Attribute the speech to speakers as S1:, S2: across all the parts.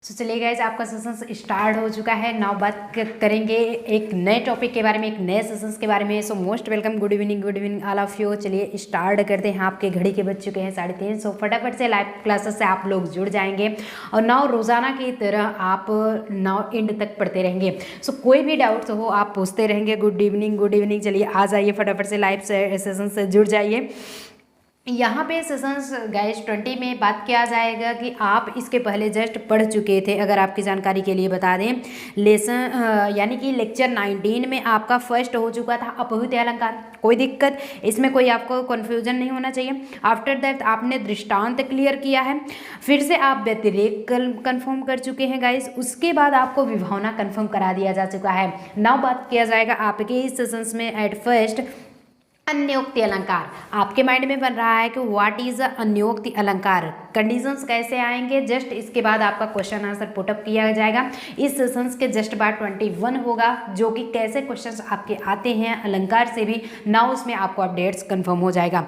S1: तो चलिए गाइज, आपका सेशन स्टार्ट हो चुका है। नाउ बात करेंगे एक नए टॉपिक के बारे में, एक नए सेशंस के बारे में। So most welcome, good evening all of you. चलिए स्टार्ट करते हैं। आपके घड़ी के बज चुके हैं 3:30। सो फटाफट से लाइव क्लासेस से आप लोग जुड़ जाएंगे और नाउ रोज़ाना की तरह आप नाउ एंड तक पढ़ते रहेंगे। सो कोई भी डाउट्स हो आप पूछते रहेंगे। Good evening. चलिए आ जाइए फटाफट से लाइव सेशन से जुड़ जाइए। यहाँ पे सेशंस गाइज 20 में बात किया जाएगा कि आप इसके पहले जस्ट पढ़ चुके थे। अगर आपकी जानकारी के लिए बता दें, लेसन यानी कि लेक्चर 19 में आपका फर्स्ट हो चुका था अपभ्युदय अलंकार। कोई दिक्कत, इसमें कोई आपको कन्फ्यूजन नहीं होना चाहिए। आफ्टर दैट आपने दृष्टांत क्लियर किया है, फिर से आप व्यतिरेक कन्फर्म कर चुके हैं गाइज। उसके बाद आपको विभावना कन्फर्म करा दिया जा चुका है। नाउ बात किया जाएगा आपके इस सेशंस में एट फर्स्ट अन्योक्ति अलंकार। आपके माइंड में बन रहा है कि व्हाट इज अन्योक्ति अलंकार, कंडीशंस कैसे आएंगे, जस्ट इसके बाद आपका क्वेश्चन आंसर पुटअप किया जाएगा। इस सेशंस के जस्ट बाद 21 होगा, जो कि कैसे क्वेश्चंस आपके आते हैं अलंकार से भी, नाउ उसमें आपको अपडेट्स कंफर्म हो जाएगा।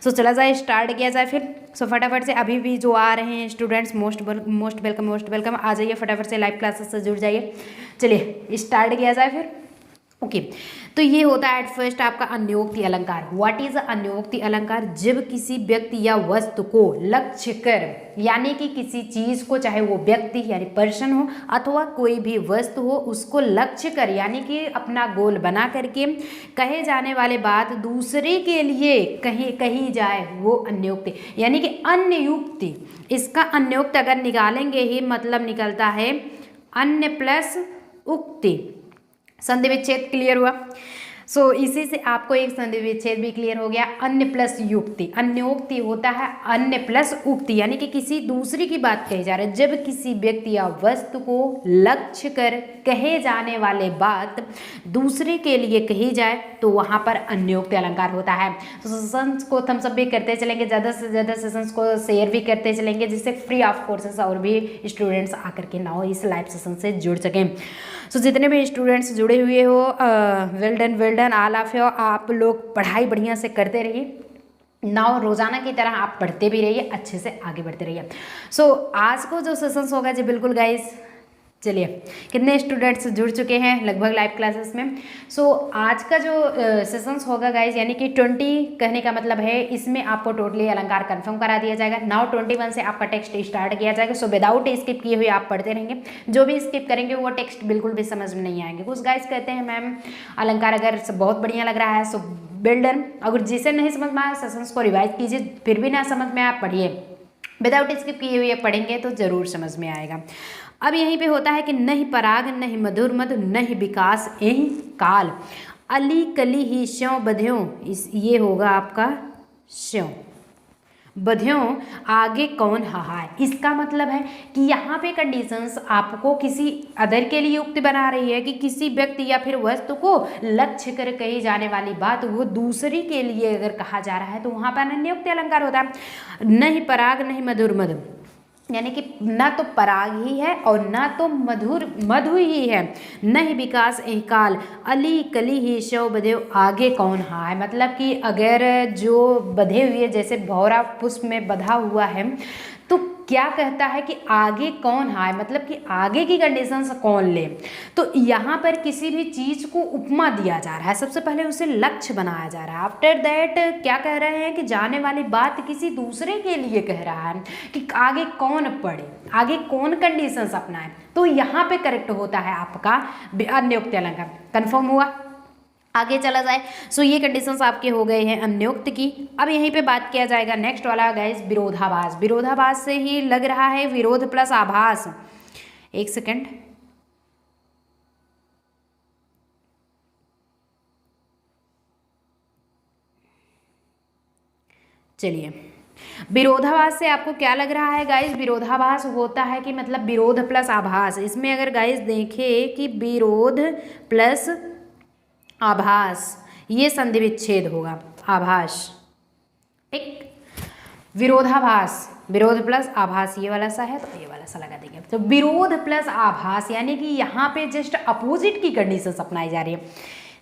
S1: सो चला जाए, स्टार्ट किया जाए फिर। सो फटाफट से अभी भी जो आ रहे हैं स्टूडेंट्स, मोस्ट वेलकम आ जाइए फटाफट से, लाइव क्लासेस से जुड़ जाइए। चलिए स्टार्ट किया जाए फिर। ओके तो ये होता है एट फर्स्ट आपका अन्योक्ति अलंकार। व्हाट इज अन्योक्ति अलंकार? जब किसी व्यक्ति या वस्तु को लक्ष्य कर, यानी कि किसी चीज को, चाहे वो व्यक्ति यानी पर्सन हो अथवा कोई भी वस्तु हो, उसको लक्ष्य कर यानी कि अपना गोल बना करके कहे जाने वाले बात दूसरे के लिए कही जाए, वो अन्योक्ति यानी कि अन्ययुक्ति। इसका अन्योक्ति अगर निकालेंगे ही मतलब निकलता है अन्य प्लस उक्ति। संधि विच्छेद क्लियर हुआ। सो इसी से आपको एक संधि विच्छेद भी क्लियर हो गया। अन्य प्लस युक्ति, अन्योक्ति होता है अन्य प्लस उक्ति, यानी कि किसी दूसरे की बात कही जा रही है। जब किसी व्यक्ति या वस्तु को लक्ष्य कर कहे जाने वाले बात दूसरे के लिए कही जाए तो वहाँ पर अन्योक्ति अलंकार होता है। तो सेशंस को हम सब भी करते चलेंगे, ज़्यादा से ज़्यादा सेशंस को शेयर भी करते चलेंगे, जिससे फ्री ऑफ कोर्सेस और भी स्टूडेंट्स आकर के नाउ इस लाइव सेशन से जुड़ सकें। सो जितने भी स्टूडेंट्स जुड़े हुए हो, well done all of you. आप लोग पढ़ाई बढ़िया से करते रहिए। नाउ रोज़ाना की तरह आप पढ़ते भी रहिए, अच्छे से आगे बढ़ते रहिए। सो आज को जो सेशंस होगा जी, बिल्कुल गाइस, चलिए कितने स्टूडेंट्स जुड़ चुके हैं लगभग लाइव क्लासेस में। सो आज का जो सेशंस होगा गाइज, यानी कि 20 कहने का मतलब है इसमें आपको टोटली अलंकार कंफर्म करा दिया जाएगा। नाउ 21 से आपका टेक्स्ट स्टार्ट किया जाएगा। सो विदाउट स्किप किए हुए आप पढ़ते रहेंगे। जो भी स्किप करेंगे वो टेक्स्ट बिल्कुल भी समझ में नहीं आएंगे। कुछ गाइज कहते हैं मैम अलंकार अगर बहुत बढ़िया लग रहा है सो वेल डन, अगर जिसे नहीं समझ में आया सेशंस को रिवाइज कीजिए, फिर भी ना समझ में आया पढ़िए। विदाउट स्किप किए हुए पढ़ेंगे तो ज़रूर समझ में आएगा। अब यहीं पे होता है कि नहीं पराग नहीं मधुर मधु नहीं विकास यही काल, अली कली ही स्यों बध्यों। इस ये होगा आपका स्यों बध्यों आगे कौन हाय। इसका मतलब है कि यहाँ पे कंडीशंस आपको किसी अदर के लिए युक्ति बना रही है कि किसी व्यक्ति या फिर वस्तु को लक्ष्य कर कही जाने वाली बात वो दूसरी के लिए अगर कहा जा रहा है तो वहाँ पर अन्योक्ति अलंकार होता है। नहीं पराग नहीं मधुर मधु, यानी कि ना तो पराग ही है और ना तो मधु ही है। नहीं विकास काल, अली कली ही शव बधे आगे कौन है। मतलब कि अगर जो बधे हुए जैसे भौरा पुष्प में बधा हुआ है तो क्या कहता है कि आगे कौन है, मतलब कि आगे की कंडीशंस कौन ले। तो यहाँ पर किसी भी चीज़ को उपमा दिया जा रहा है, सबसे पहले उसे लक्ष्य बनाया जा रहा है। आफ्टर दैट क्या कह रहे हैं कि जाने वाली बात किसी दूसरे के लिए कह रहा है कि आगे कौन पढ़े, आगे कौन कंडीशंस अपनाए। तो यहाँ पे करेक्ट होता है आपका अन्योक्ति अलंकार। कन्फर्म हुआ, आगे चला जाए। सो ये कंडीशंस आपके हो गए हैं अन्योक्त की। अब यहीं पे बात किया जाएगा नेक्स्ट वाला गाइस, विरोधाभास। विरोधाभास से ही लग रहा है विरोध प्लस आभास। एक सेकंड, चलिए विरोधाभास से आपको क्या लग रहा है गाइस? विरोधाभास होता है कि मतलब विरोध प्लस आभास। इसमें अगर गाइस देखें कि विरोध प्लस आभास, ये संधि विच्छेद होगा आभास। एक विरोधाभास, विरोध प्लस आभास ये वाला सा है तो ये वाला सा लगा देंगे। तो विरोध प्लस आभास यानी कि यहाँ पे जस्ट अपोजिट की कंडीशंस अपनाई जा रही है।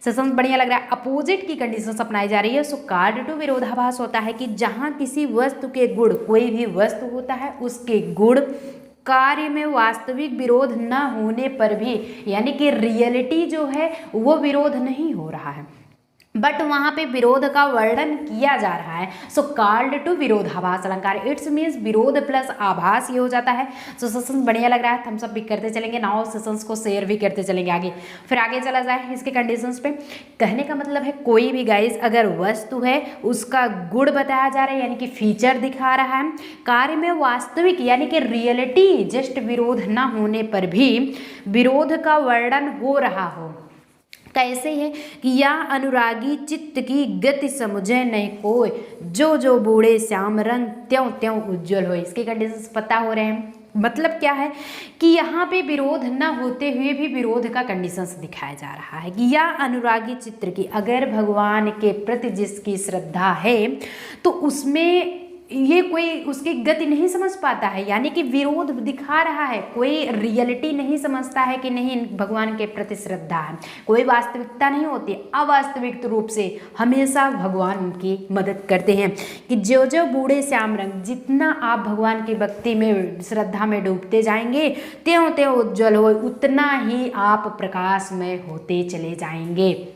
S1: सेशन बढ़िया लग रहा है, अपोजिट की कंडीशंस अपनाई जा रही है। सो कार्ड टू विरोधाभास होता है कि जहाँ किसी वस्तु के गुण, कोई भी वस्तु होता है उसके गुण कार्य में वास्तविक विरोध न होने पर भी, यानी कि रियलिटी जो है वो विरोध नहीं हो रहा है, बट वहाँ पे विरोध का वर्णन किया जा रहा है। सो कॉल्ड टू विरोधाभास अलंकार, इट्स मीन्स विरोध प्लस आभास ये हो जाता है। सो सेशंस बढ़िया लग रहा है, हम सब भी करते चलेंगे, नाउ सेशंस को शेयर भी करते चलेंगे आगे। फिर आगे चला जाए इसके कंडीशंस पे। कहने का मतलब है कोई भी गाइस अगर वस्तु है उसका गुण बताया जा रहा है, यानी कि फीचर दिखा रहा है, कार्य में वास्तविक यानी कि रियलिटी जस्ट विरोध ना होने पर भी विरोध का वर्णन हो रहा हो। कैसे है कि या अनुरागी चित्त की गति समझे नहीं कोई, जो जो बूढ़े श्याम रंग त्यों त्यों उज्जवल हो। इसके कंडीशंस पता हो रहे हैं। मतलब क्या है कि यहाँ पे विरोध न होते हुए भी विरोध का कंडीशंस दिखाया जा रहा है कि या अनुरागी चित्र की, अगर भगवान के प्रति जिसकी श्रद्धा है तो उसमें ये कोई उसकी गति नहीं समझ पाता है, यानी कि विरोध दिखा रहा है, कोई रियलिटी नहीं समझता है कि नहीं भगवान के प्रति श्रद्धा है, कोई वास्तविकता नहीं होती, अवास्तविक रूप से हमेशा भगवान उनकी मदद करते हैं कि जो जो बूढ़े श्याम रंग, जितना आप भगवान की भक्ति में श्रद्धा में डूबते जाएंगे त्यों त्यों उज्जवल हो, उतना ही आप प्रकाशमय होते चले जाएंगे।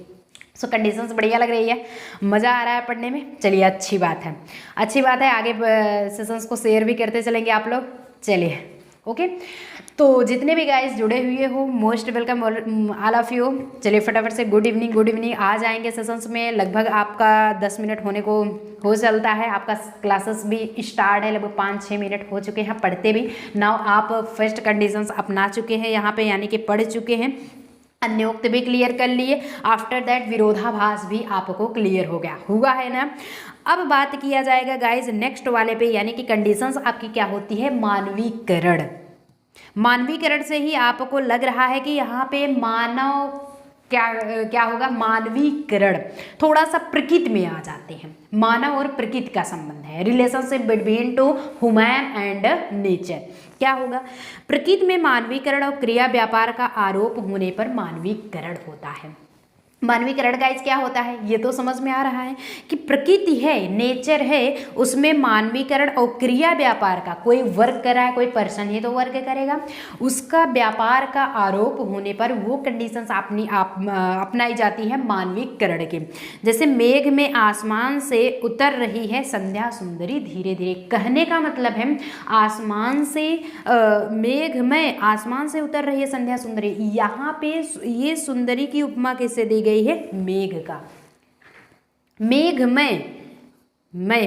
S1: सो कंडीशंस बढ़िया लग रही है, मज़ा आ रहा है पढ़ने में। चलिए अच्छी बात है, अच्छी बात है। आगे सेशंस को शेयर भी करते चलेंगे आप लोग। चलिए ओके, तो जितने भी गाइस जुड़े हुए हो most welcome all of you. चलिए फटाफट से गुड इवनिंग आ जाएंगे सेशंस में। लगभग आपका 10 मिनट होने को हो चलता है, आपका क्लासेस भी स्टार्ट है, लगभग 5-6 मिनट हो चुके हैं पढ़ते भी। नाउ आप फर्स्ट कंडीशंस अपना चुके हैं यहाँ पे, यानी कि पढ़ चुके हैं, अन्योक्त भी क्लियर कर लिए, आफ्टर दैट विरोधाभास भी आपको क्लियर हो गया हुआ है ना। अब बात किया जाएगा गाइस नेक्स्ट वाले पे, यानी कि कंडीशंस आपकी क्या होती है, मानवीकरण। मानवीकरण से ही आपको लग रहा है कि यहाँ पे मानव क्या होगा, मानवीकरण। थोड़ा सा प्रकृति में आ जाते हैं, मानव और प्रकृति का संबंध है, relationship between two human and nature. क्या होगा, प्रकृति में मानवीकरण और क्रिया व्यापार का आरोप होने पर मानवीकरण होता है। मानवीकरण गाइस क्या होता है ये तो समझ में आ रहा है कि प्रकृति है, नेचर है, उसमें मानवीकरण और क्रिया व्यापार का, कोई वर्क कर रहा है, कोई पर्सन है तो वर्क करेगा, उसका व्यापार का आरोप होने पर वो कंडीशंस अपनाई जाती है मानवीकरण के। जैसे मेघ में आसमान से उतर रही है संध्या सुंदरी धीरे धीरे। कहने का मतलब है आसमान से मेघ में आसमान से उतर रही है संध्या सुंदरी। यहाँ पे ये सुंदरी की उपमा कैसे दी गई है, मेघ का, मेघमय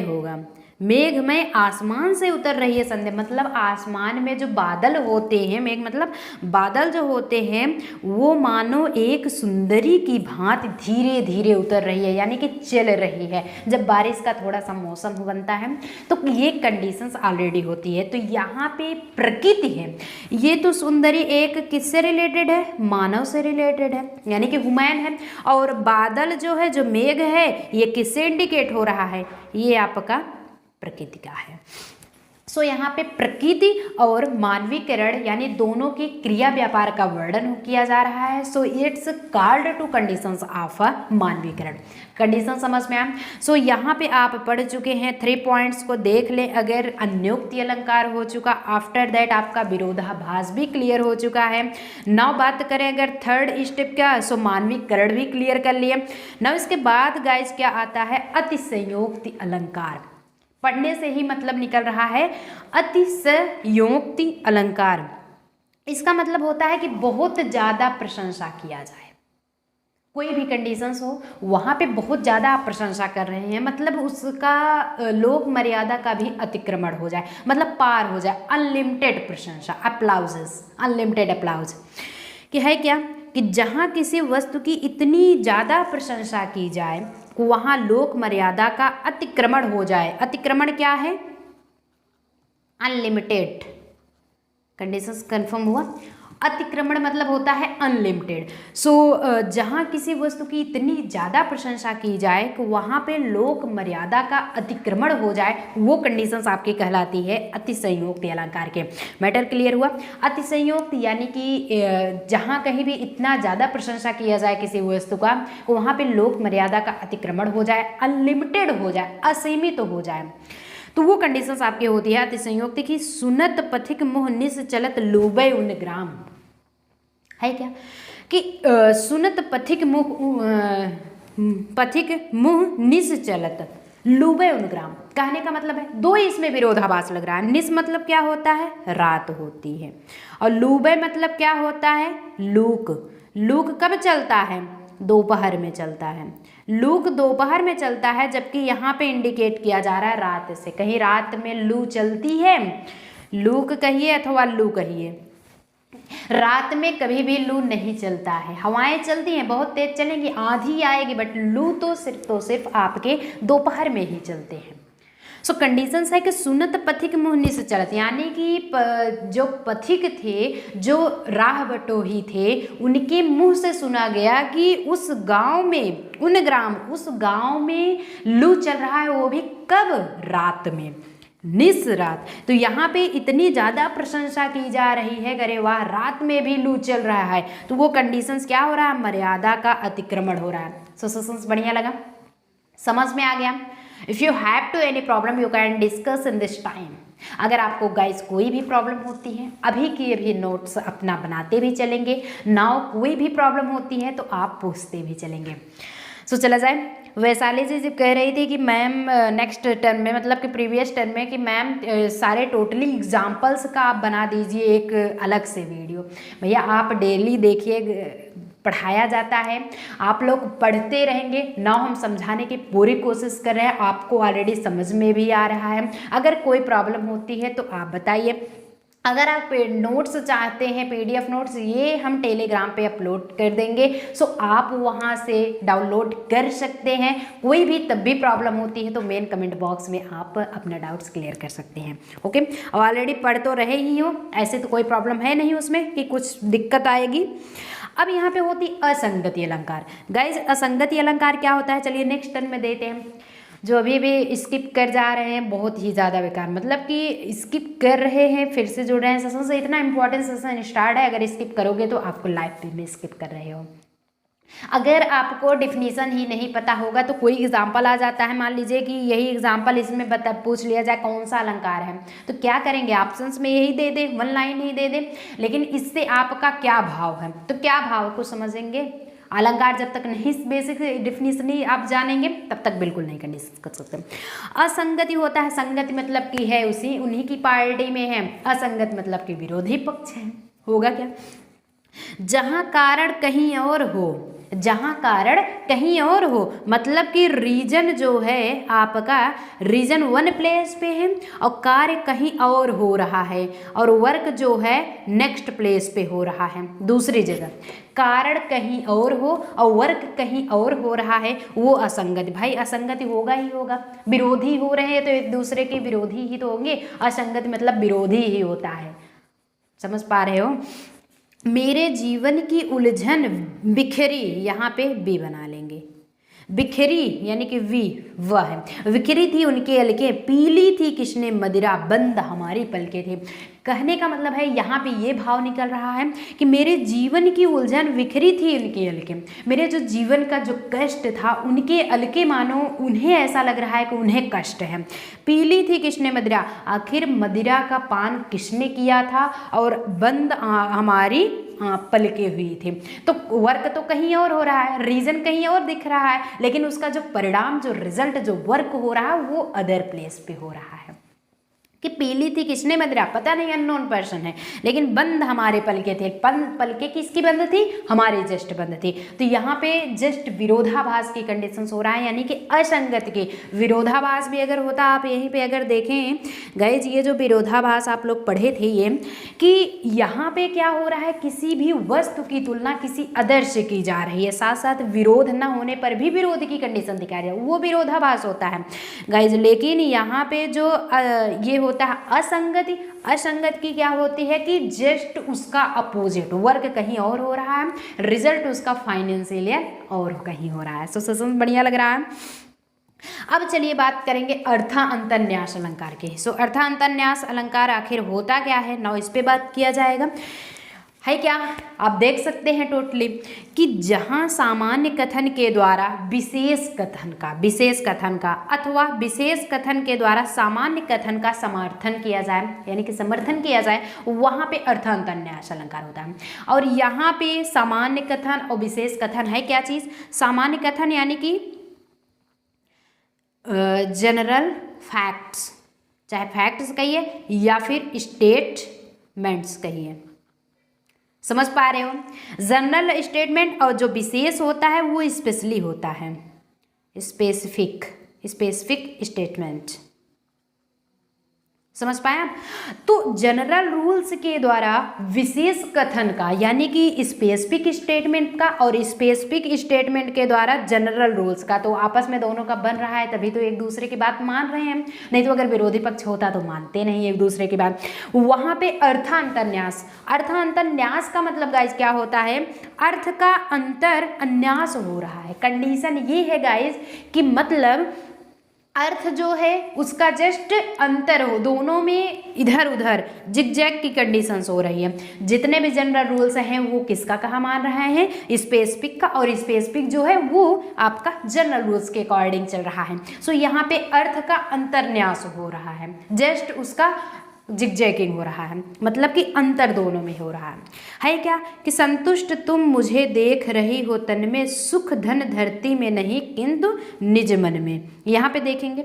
S1: होगा, मेघमय आसमान से उतर रही है संध्या, मतलब आसमान में जो बादल होते हैं, मेघ मतलब बादल जो होते हैं, वो मानो एक सुंदरी की भांति धीरे धीरे उतर रही है, यानी कि चल रही है। जब बारिश का थोड़ा सा मौसम बनता है तो ये कंडीशंस ऑलरेडी होती है। तो यहाँ पे प्रकृति है, ये तो सुंदरी एक किससे रिलेटेड है, मानव से रिलेटेड है, यानी कि ह्यूमन है। और बादल जो है, जो मेघ है, ये किससे इंडिकेट हो रहा है, ये आपका प्रकृति का है। सो यहाँ पे प्रकृति और मानवीकरण यानी दोनों की क्रिया व्यापार का वर्णन किया जा रहा है। So it's called two conditions of मानवीकरण। कंडीशन समझ में आए। सो यहाँ पे आप पढ़ चुके हैं 3 पॉइंट्स को देख लें। अगर अन्योक्ति अलंकार हो चुका, आफ्टर दैट आपका विरोधाभास भी क्लियर हो चुका है। नाउ बात करें अगर थर्ड स्टेप का, सो मानवीकरण भी क्लियर कर लिए। नाउ इसके बाद गाइस क्या आता है, अतिशयोक्ति अलंकार। पढ़ने से ही मतलब निकल रहा है अतिशयोक्ति अलंकार। इसका मतलब होता है कि बहुत ज़्यादा प्रशंसा किया जाए, कोई भी कंडीशंस हो वहाँ पे बहुत ज़्यादा आप प्रशंसा कर रहे हैं, मतलब उसका लोक मर्यादा का भी अतिक्रमण हो जाए, मतलब पार हो जाए, अनलिमिटेड प्रशंसा, अप्लाउजेस, अनलिमिटेड अप्लाउज कि है क्या कि जहाँ किसी वस्तु की इतनी ज़्यादा प्रशंसा की जाए वहाँ लोक मर्यादा का अतिक्रमण हो जाए। अतिक्रमण क्या है, अनलिमिटेड। कंडीशंस कंफर्म हुआ। अतिक्रमण मतलब होता है अनलिमिटेड। सो जहाँ किसी वस्तु की इतनी ज़्यादा प्रशंसा की जाए कि वहाँ पे लोक मर्यादा का अतिक्रमण हो जाए, वो कंडीशंस आपकी कहलाती है अतिशयोक्ति अलंकार के। मैटर क्लियर हुआ। अतिशयोक्ति यानी कि जहाँ कहीं भी इतना ज़्यादा प्रशंसा किया जाए किसी वस्तु का, वहाँ पे लोक मर्यादा का अतिक्रमण हो जाए, अनलिमिटेड हो जाए, असीमित हो जाए। तो वो कंडीशंस आपकी होती है अतिसंयोक्ति की सुनत पथिक मुह निस चलत लूबे उन ग्राम, है क्या कि सुनत पथिक मुह निस चलत लूबे उन ग्राम, कहने का मतलब है दो इसमें विरोधाभास लग रहा है। निस मतलब क्या होता है, रात होती है, और लूबे मतलब क्या होता है, लूक। लूक कब चलता है, दोपहर में चलता है। लूक दोपहर में चलता है, जबकि यहाँ पे इंडिकेट किया जा रहा है रात से। कहीं रात में लू चलती है, लूक कहिए अथवा लू कहिए, रात में कभी भी लू नहीं चलता है। हवाएं चलती हैं, बहुत तेज चलेंगी, आंधी आएगी, बट लू तो सिर्फ आपके दोपहर में ही चलते हैं। सो कंडीशंस है कि सुनत पथिक मुँह निस चलत, यानी कि जो पथिक थे, जो राह बटोही थे, उनके मुंह से सुना गया कि उस गांव में, उन ग्राम, उस गांव में लू चल रहा है, वो भी कब, रात में, निस रात। तो यहाँ पे इतनी ज़्यादा प्रशंसा की जा रही है, अरे वाह रात में भी लू चल रहा है, तो वो कंडीशंस क्या हो रहा है, मर्यादा का अतिक्रमण हो रहा है। सो सेशंस बढ़िया लगा, समझ में आ गया। If you have to any problem you can discuss in this time. अगर आपको गाइस कोई भी प्रॉब्लम होती है, अभी की अभी नोट्स अपना बनाते भी चलेंगे, नाउ कोई भी प्रॉब्लम होती है तो आप पूछते भी चलेंगे। सो चला जाए। वैशाली जी जब कह रही थी कि मैम नेक्स्ट टर्म में, मतलब कि प्रीवियस टर्म में, कि मैम सारे टोटली एग्जाम्पल्स का आप बना दीजिए एक अलग से वीडियो। भैया आप डेली देखिए, पढ़ाया जाता है, आप लोग पढ़ते रहेंगे ना, हम समझाने की पूरी कोशिश कर रहे हैं, आपको ऑलरेडी समझ में भी आ रहा है। अगर कोई प्रॉब्लम होती है तो आप बताइए। अगर आप नोट्स चाहते हैं, पीडीएफ नोट्स, ये हम टेलीग्राम पे अपलोड कर देंगे, सो आप वहाँ से डाउनलोड कर सकते हैं। कोई भी तब भी प्रॉब्लम होती है तो मेन कमेंट बॉक्स में आप अपना डाउट्स क्लियर कर सकते हैं। ओके, और ऑलरेडी पढ़ तो रहे ही हो, ऐसे तो कोई प्रॉब्लम है नहीं उसमें कि कुछ दिक्कत आएगी। अब यहाँ पे होती असंगति अलंकार। गाइज असंगति अलंकार क्या होता है, चलिए नेक्स्ट टर्न में देते हैं। जो अभी भी स्किप कर जा रहे हैं, बहुत ही ज़्यादा बेकार, मतलब कि स्किप कर रहे हैं फिर से जुड़ रहे हैं सेशन से, इतना इंपॉर्टेंट सेशन स्टार्ट है, अगर स्किप करोगे तो आपको लाइफ में स्किप कर रहे हो। अगर आपको डिफिनीशन ही नहीं पता होगा तो कोई एग्जाम्पल आ जाता है, मान लीजिए कि यही एग्जाम्पल इसमें पूछ लिया जाए कौन सा अलंकार है, तो क्या करेंगे, ऑप्शंस में यही दे दे, वन लाइन ही दे दे, लेकिन इससे आपका क्या भाव है, तो क्या भाव को समझेंगे। अलंकार जब तक नहीं बेसिक डिफिनीशन ही आप जानेंगे तब तक बिल्कुल नहीं कंडीशन कर सकते। असंगति होता है, संगति मतलब कि है उसी उन्हीं की पार्टी में है, असंगत मतलब कि विरोधी पक्ष है। होगा क्या, जहाँ कारण कहीं और हो, जहाँ कारण कहीं और हो, मतलब कि रीजन जो है आपका, रीजन वन प्लेस पे है और कार्य कहीं और हो रहा है, और वर्क जो है नेक्स्ट प्लेस पे हो रहा है, दूसरी जगह। कारण कहीं और हो और वर्क कहीं और हो रहा है, वो असंगति। भाई असंगति होगा ही होगा, विरोधी हो रहे हैं तो एक दूसरे के विरोधी ही तो होंगे, असंगति मतलब विरोधी ही होता है। समझ पा रहे हो। मेरे जीवन की उलझन बिखरी, यहाँ पे बी बना लेंगे, बिखरी यानी कि वी वह है, बिखरी थी उनके अलके, पीली थी किसने मदिरा, बंद हमारी पलके थे। कहने का मतलब है यहाँ पे ये भाव निकल रहा है कि मेरे जीवन की उलझन बिखरी थी उनके अलके, मेरे जो जीवन का जो कष्ट था उनके अलके, मानो उन्हें ऐसा लग रहा है कि उन्हें कष्ट है। पीली थी किसने मदिरा, आखिर मदिरा का पान किसने किया था, और बंद हमारी पलके हुई थी। तो वर्क तो कहीं और हो रहा है, रीजन कहीं और दिख रहा है, लेकिन उसका जो परिणाम, जो रिजल्ट, जो वर्क हो रहा है वो अदर प्लेस पे हो रहा है। कि पीली थी किसने मदिरा, पता नहीं, अननोन पर्सन है, लेकिन बंद हमारे पलके थे। पलके किसकी बंद थी, हमारी जस्ट बंद थी। तो यहाँ पे जस्ट विरोधाभास की कंडीशंस हो रहा है, यानी कि असंगत की। विरोधाभास भी अगर होता, आप यहीं पे अगर देखें गाइज, ये जो विरोधाभास आप लोग पढ़े थे, ये कि यहाँ पे क्या हो रहा है, किसी भी वस्तु की तुलना किसी अदर से की जा रही है, साथ साथ विरोध न होने पर भी विरोध की कंडीशन दिखा रही है, वो विरोधाभास होता है गाइज। लेकिन यहाँ पे जो ये होता है असंगति, असंगत की क्या होती है कि जस्ट उसका अपोजिट, वर्क कहीं और हो रहा है, रिजल्ट उसका फाइनेंशियल और कहीं हो रहा है। सो सेशन बढ़िया लग रहा है। अब चलिए बात करेंगे अर्थांतरन्यास अलंकार के। सो अर्थांतरन्यास अलंकार आखिर होता क्या है, नाउ इस पे बात किया जाएगा। है क्या? आप देख सकते हैं टोटली कि जहां सामान्य कथन के द्वारा विशेष कथन का अथवा विशेष कथन के द्वारा सामान्य कथन का समर्थन किया जाए, यानी कि समर्थन किया जाए, वहां पे अर्थांतरन्यास अलंकार होता है। और यहाँ पे सामान्य कथन और विशेष कथन है क्या चीज? सामान्य कथन यानी कि जनरल फैक्ट्स, चाहे फैक्ट्स कहिए या फिर स्टेटमेंट्स कहिए, समझ पा रहे हो? जनरल स्टेटमेंट और जो विशेष होता है वो स्पेशली होता है, स्पेसिफिक स्टेटमेंट, समझ पाए आप? तो जनरल रूल्स के द्वारा विशेष कथन का यानी कि स्पेसिफिक स्टेटमेंट का और स्पेसिफिक स्टेटमेंट के द्वारा जनरल रूल्स का, तो आपस में दोनों का बन रहा है, तभी तो एक दूसरे की बात मान रहे हैं, नहीं तो अगर विरोधी पक्ष होता तो मानते नहीं एक दूसरे की बात। वहां पे अर्थांतरन्यास, अर्थांतरन्यास का मतलब गाइज क्या होता है? अर्थ का अंतर अन्यास हो रहा है। कंडीशन ये है गाइज कि मतलब अर्थ जो है उसका जस्ट अंतर हो, दोनों में इधर उधर जिगजैग की कंडीशंस हो रही है। जितने भी जनरल रूल्स हैं वो किसका कहा मान रहे हैं? स्पेसिफिक का, और स्पेसिफिक जो है वो आपका जनरल रूल्स के अकॉर्डिंग चल रहा है। सो यहाँ पे अर्थ का अंतर्न्यास हो रहा है, जस्ट उसका जिगजैगिंग हो रहा है, मतलब कि अंतर दोनों में हो रहा है क्या? कि संतुष्ट तुम मुझे देख रही हो तन में, सुख धन धरती में नहीं किंतु निज मन में। यहाँ पे देखेंगे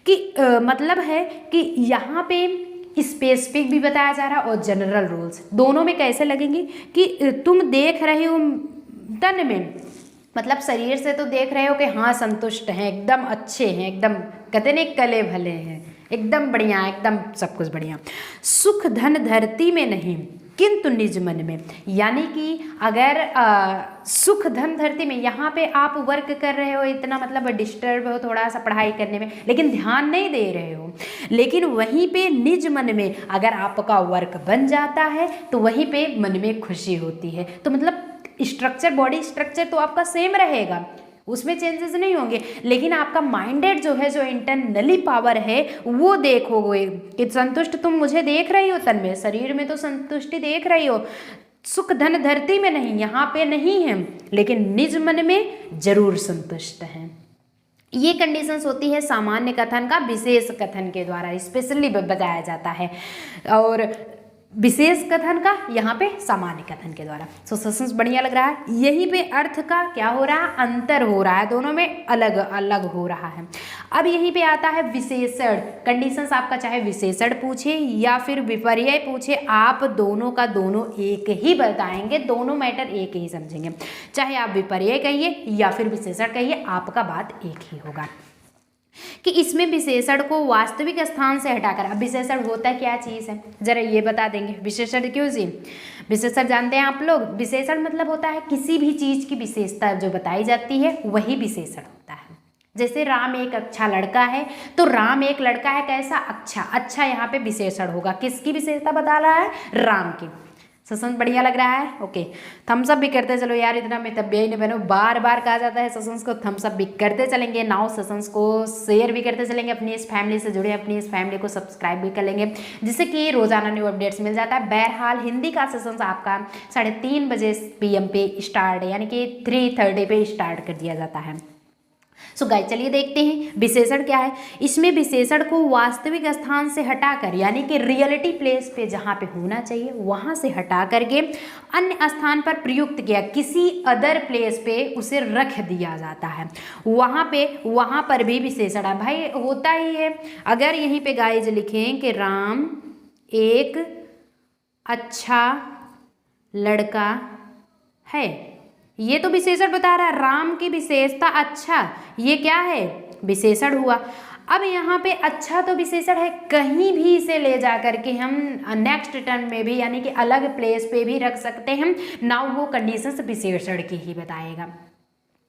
S1: कि मतलब है कि यहाँ पे स्पेसिफिक भी बताया जा रहा है और जनरल रूल्स दोनों में कैसे लगेंगे कि तुम देख रहे हो तन में, मतलब शरीर से तो देख रहे हो कि हाँ संतुष्ट हैं, एकदम अच्छे हैं, एकदम कहते नहीं कले भले हैं, एकदम बढ़िया, एकदम सब कुछ बढ़िया। सुख धन धरती में नहीं किंतु निज मन में, यानी कि अगर सुख धन धरती में, यहाँ पे आप वर्क कर रहे हो इतना, मतलब डिस्टर्ब हो थोड़ा सा पढ़ाई करने में, लेकिन ध्यान नहीं दे रहे हो, लेकिन वहीं पे निज मन में अगर आपका वर्क बन जाता है तो वहीं पे मन में खुशी होती है। तो मतलब स्ट्रक्चर, बॉडी स्ट्रक्चर तो आपका सेम रहेगा, उसमें चेंजेस नहीं होंगे, लेकिन आपका माइंडेड जो है, जो इंटरनली पावर है वो देखोगे कि संतुष्ट तुम मुझे देख रही हो तन में, शरीर में तो संतुष्टि देख रही हो, सुख धन धरती में नहीं, यहाँ पे नहीं है, लेकिन निज मन में जरूर संतुष्ट हैं। ये कंडीशंस होती है सामान्य कथन का विशेष कथन के द्वारा स्पेशली बताया जाता है, और विशेष कथन का यहाँ पे सामान्य कथन के द्वारा। सो सेंस बढ़िया लग रहा है। यहीं पे अर्थ का क्या हो रहा है? अंतर हो रहा है, दोनों में अलग अलग हो रहा है। अब यहीं पे आता है विशेषण। कंडीशंस आपका चाहे विशेषण पूछे या फिर विपर्यय पूछे, आप दोनों का दोनों एक ही बताएंगे, दोनों मैटर एक ही समझेंगे। चाहे आप विपर्यय कहिए या फिर विशेषण कहिए, आपका बात एक ही होगा। कि इसमें विशेषण को वास्तविक स्थान से हटाकर, अब विशेषण होता क्या चीज़ है जरा ये बता देंगे। विशेषण क्यों जी? विशेषण जानते हैं आप लोग? विशेषण मतलब होता है किसी भी चीज़ की विशेषता जो बताई जाती है वही विशेषण होता है। जैसे राम एक अच्छा लड़का है, तो राम एक लड़का है कैसा? अच्छा। अच्छा यहाँ पे विशेषण होगा, किसकी विशेषता बता रहा है? राम की। ससंस बढ़िया लग रहा है? ओके, थम्सअप भी करते चलो यार, इतना मैं तब भी नहीं बनो, बार बार कहा जाता है ससंस को, थम्सअप भी करते चलेंगे। नाउ ससंस को शेयर भी करते चलेंगे, अपनी इस फैमिली से जुड़े, अपनी इस फैमिली को सब्सक्राइब भी कर लेंगे, जिससे कि रोजाना न्यू अपडेट्स मिल जाता है। बहरहाल हिंदी का सेशंस आपका 3:30 बजे PM पे स्टार्ट, यानी कि 3:30 पे स्टार्ट कर दिया जाता है। सो गाइस चलिए देखते हैं विशेषण क्या है। इसमें विशेषण को वास्तविक स्थान से हटाकर, यानी कि रियलिटी प्लेस पे जहाँ पे होना चाहिए वहाँ से हटा करके अन्य स्थान पर प्रयुक्त किया, किसी अदर प्लेस पे उसे रख दिया जाता है, वहाँ पर भी विशेषण है भाई, होता ही है। अगर यहीं पे गाइस लिखें कि राम एक अच्छा लड़का है, ये तो विशेषण बता रहा है, राम की विशेषता अच्छा, ये क्या है? विशेषण हुआ। अब यहाँ पे अच्छा तो विशेषण है, कहीं भी इसे ले जा करके हम नेक्स्ट टर्म में भी, यानी कि अलग प्लेस पे भी रख सकते हैं। नाउ वो कंडीशंस विशेषण की ही बताएगा।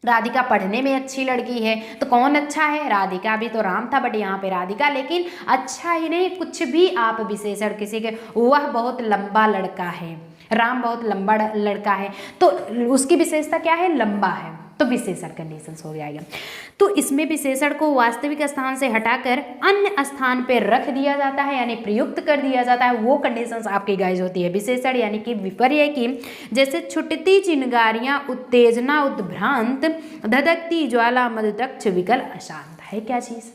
S1: राधिका पढ़ने में अच्छी लड़की है, तो कौन अच्छा है? राधिका। भी तो राम था बट यहाँ पे राधिका, लेकिन अच्छा ही नहीं, कुछ भी आप विशेषण किसी के, वह बहुत लंबा लड़का है, राम बहुत लंबा लड़का है, तो उसकी विशेषता क्या है? लंबा है। तो विशेषण कंडीशंस हो जाएगा। तो इसमें विशेषण को वास्तविक स्थान से हटाकर अन्य स्थान पे रख दिया जाता है यानी प्रयुक्त कर दिया जाता है, वो कंडीशंस आपकी गाइज होती है विशेषण यानी कि विपर्य की। जैसे छुटती चिंगारियां, उत्तेजना, उद्भ्रांत, धधकती ज्वाला, मधुतक्ष, विकल, अशांत है क्या चीज।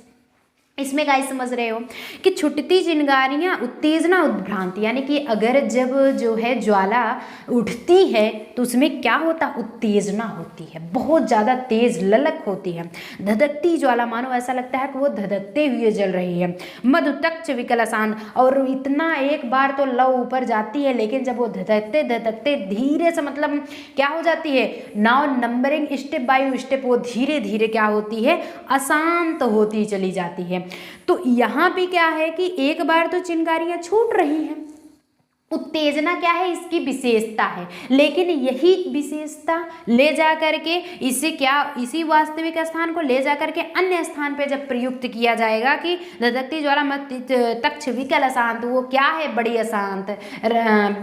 S1: इसमें गाइस समझ रहे हो कि छुटती चिंगारियां, उत्तेजना, उद्भ्रांति यानी कि अगर जब जो है ज्वाला उठती है तो उसमें क्या होता, उत्तेजना होती है, बहुत ज़्यादा तेज ललक होती है। धधकती ज्वाला मानो ऐसा लगता है कि वो धधकते हुए जल रही है। मधुतक्ष, विकल, अशांत, और इतना एक बार तो लौ ऊपर जाती है लेकिन जब वो धधकते धधकते धीरे से मतलब क्या हो जाती है, now numbering step by step वो धीरे धीरे क्या होती है, अशांत होती चली जाती है। तो यहाँ पे क्या है कि एक बार तो चिंगारियां छूट रही हैं, उत्तेजना क्या है, इसकी विशेषता है, लेकिन यही विशेषता ले जा करके इसे क्या, इसी वास्तविक स्थान को ले जा करके अन्य स्थान पे जब प्रयुक्त किया जाएगा कि धधकती ज्वाला मधुतक्ष, विकल, अशांत, वो क्या है, बड़ी अशांत,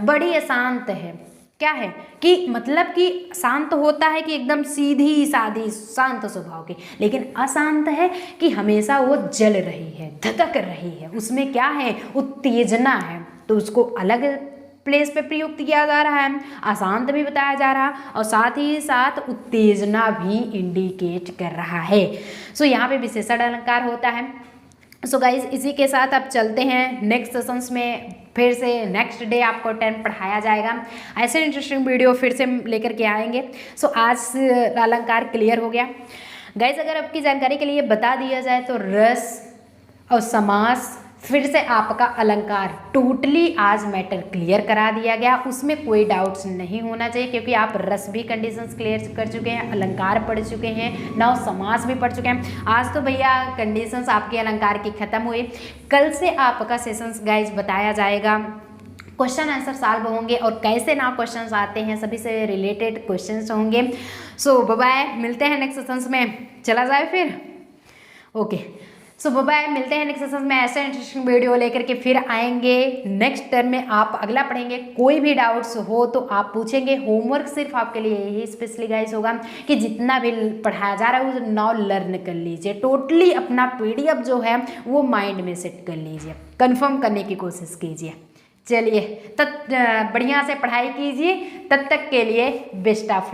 S1: बड़ी अशांत है। क्या है कि मतलब कि शांत होता है कि एकदम सीधी सादी शांत स्वभाव की, लेकिन अशांत है कि हमेशा वो जल रही है, धधक रही है, उसमें क्या है, उत्तेजना है, तो उसको अलग प्लेस पे प्रयुक्त किया जा रहा है, अशांत भी बताया जा रहा है और साथ ही साथ उत्तेजना भी इंडिकेट कर रहा है। सो यहाँ पे विशेषण अलंकार होता है। सो गाइज इसी के साथ अब चलते हैं नेक्स्ट सेशंस में, फिर से नेक्स्ट डे आपको 10 पढ़ाया जाएगा, ऐसे इंटरेस्टिंग वीडियो फिर से लेकर के आएंगे। सो आज अलंकार क्लियर हो गया गाइज। अगर आपकी जानकारी के लिए बता दिया जाए तो रस और समास फिर से आपका अलंकार टोटली आज मैटर क्लियर करा दिया गया, उसमें कोई डाउट्स नहीं होना चाहिए क्योंकि आप रस भी कंडीशंस क्लियर कर चुके हैं, अलंकार पढ़ चुके हैं, नाउ समास भी पढ़ चुके हैं। आज तो भैया कंडीशंस आपके अलंकार की खत्म हुई। कल से आपका सेशंस गाइज बताया जाएगा, क्वेश्चन आंसर सॉल्व होंगे और कैसे ना क्वेश्चंस आते हैं सभी से रिलेटेड क्वेश्चंस होंगे। सो बाय, मिलते हैं नेक्स्ट सेशंस में। चला जाए फिर, ओके। सो बाय, मिलते हैं नेक्स्ट सेशन में, ऐसे इंटरेस्टिंग वीडियो लेकर के फिर आएंगे। नेक्स्ट टर्म में आप अगला पढ़ेंगे, कोई भी डाउट्स हो तो आप पूछेंगे। होमवर्क सिर्फ आपके लिए यही स्पेशली गाइस होगा कि जितना भी पढ़ाया जा रहा है वो नाउ लर्न कर लीजिए, टोटली अपना PDF जो है वो माइंड में सेट कर लीजिए, कंफर्म करने की कोशिश कीजिए। चलिए तब बढ़िया से पढ़ाई कीजिए, तब तक के लिए बेस्ट ऑफ